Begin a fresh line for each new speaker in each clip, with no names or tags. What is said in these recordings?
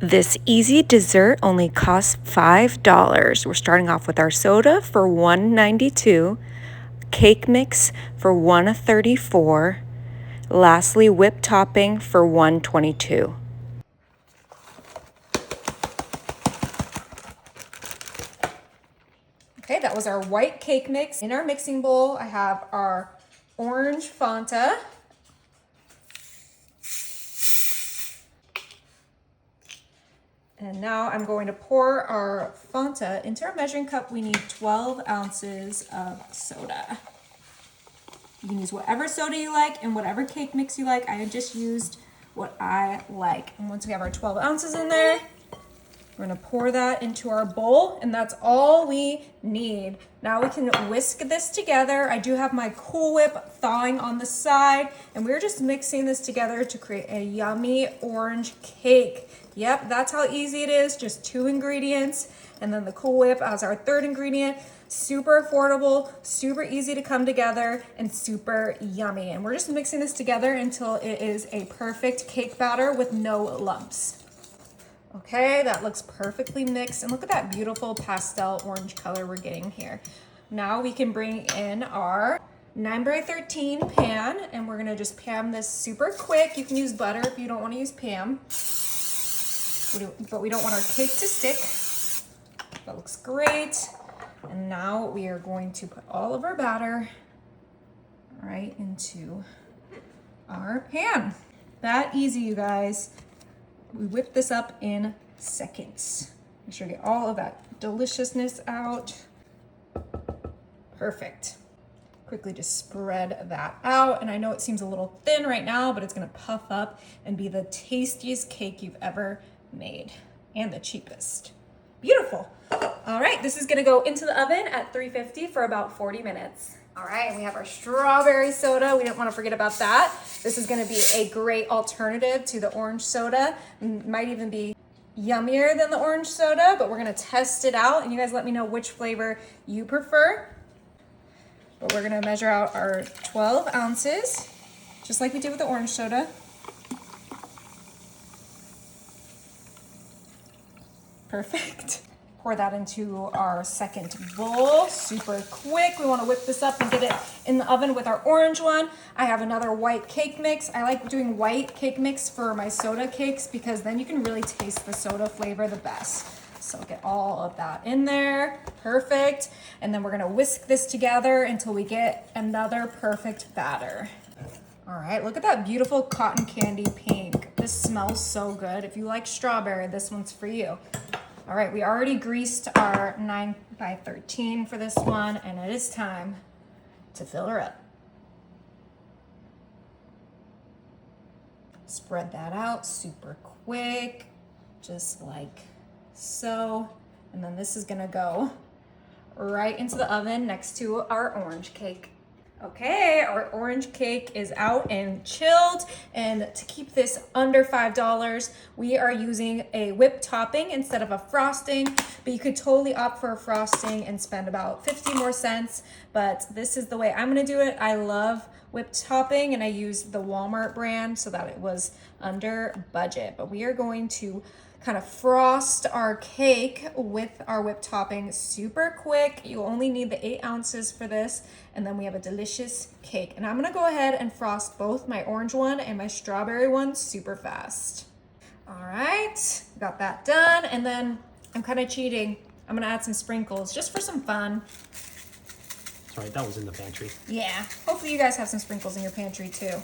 This easy dessert only costs $5. We're starting off with our soda for $1.92, cake mix for $1.34, lastly whipped topping for $1.22.
Okay, that was our white cake mix. In our mixing bowl, I have our orange Fanta. And now I'm going to pour our Fanta into our measuring cup. We need 12 ounces of soda. You can use whatever soda you like and whatever cake mix you like. I just used what I like. And once we have our 12 ounces in there, we're gonna pour that into our bowl, and that's all we need. Now we can whisk this together. I do have my Cool Whip thawing on the side, and we're just mixing this together to create a yummy orange cake. Yep, that's how easy it is, just 2 ingredients, and then the Cool Whip as our 3rd ingredient. Super affordable, super easy to come together, and super yummy. And we're just mixing this together until it is a perfect cake batter with no lumps. Okay, that looks perfectly mixed. And look at that beautiful pastel orange color we're getting here. Now we can bring in our 9x13 pan, and we're gonna just pan this super quick. You can use butter if you don't wanna use pan. But we don't want our cake to stick. That looks great. And now we are going to put all of our batter right into our pan. That easy, you guys. We whip this up in seconds. Make sure you get all of that deliciousness out. Perfect. Quickly just spread that out. And I know it seems a little thin right now, but it's gonna puff up and be the tastiest cake you've ever made, and the cheapest. Beautiful. All right, this is gonna go into the oven at 350 for about 40 minutes. All right, and we have our strawberry soda. We didn't want to forget about that. This is going to be a great alternative to the orange soda. Might even be yummier than the orange soda, but we're going to test it out, and you guys let me know which flavor you prefer. But we're going to measure out our 12 ounces, just like we did with the orange soda. Perfect. Pour that into our second bowl, super quick. We want to whip this up and get it in the oven with our orange one. I have another white cake mix. I like doing white cake mix for my soda cakes because then you can really taste the soda flavor the best. So get all of that in there, perfect. And then we're gonna whisk this together until we get another perfect batter. All right, look at that beautiful cotton candy pink. This smells so good. If you like strawberry, this one's for you. All right, we already greased our 9x13 for this one, and it is time to fill her up. Spread that out super quick, just like so. And then this is gonna go right into the oven next to our orange cake. Okay, our orange cake is out and chilled, and to keep this under $5, we are using a whipped topping instead of a frosting, but you could totally opt for a frosting and spend about 50 more cents, but this is the way I'm gonna do it. I love whipped topping, and I used the Walmart brand so that it was under budget, but we are going to kind of frost our cake with our whipped topping super quick. You only need the 8 ounces for this, and then we have a delicious cake. And I'm gonna go ahead and frost both my orange one and my strawberry one super fast. All right, got that done. And then I'm kind of cheating. I'm gonna add some sprinkles just for some fun.
That's right, that was in the pantry.
Yeah, hopefully you guys have some sprinkles in your pantry too.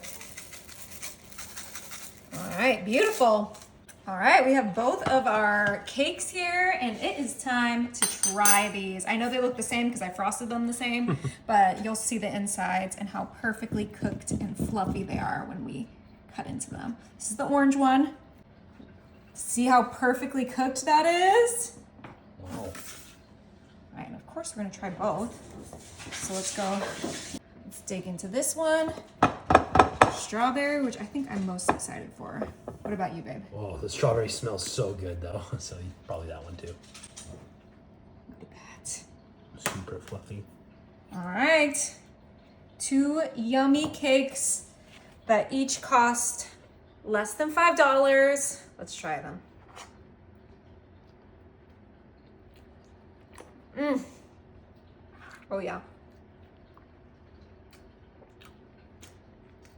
All right, beautiful. All right, we have both of our cakes here, and it is time to try these. I know they look the same because I frosted them the same, but you'll see the insides and how perfectly cooked and fluffy they are when we cut into them. This is the orange one. See how perfectly cooked that is?
Wow.
All right, and of course we're gonna try both. So let's go, let's dig into this one. Strawberry, which I think I'm most excited for. What about you, babe?
Oh, the strawberry smells so good though. So probably that one too.
Look at that.
Super fluffy.
All right. 2 yummy cakes that each cost less than $5. Let's try them. Oh yeah.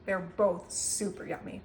They're both super yummy.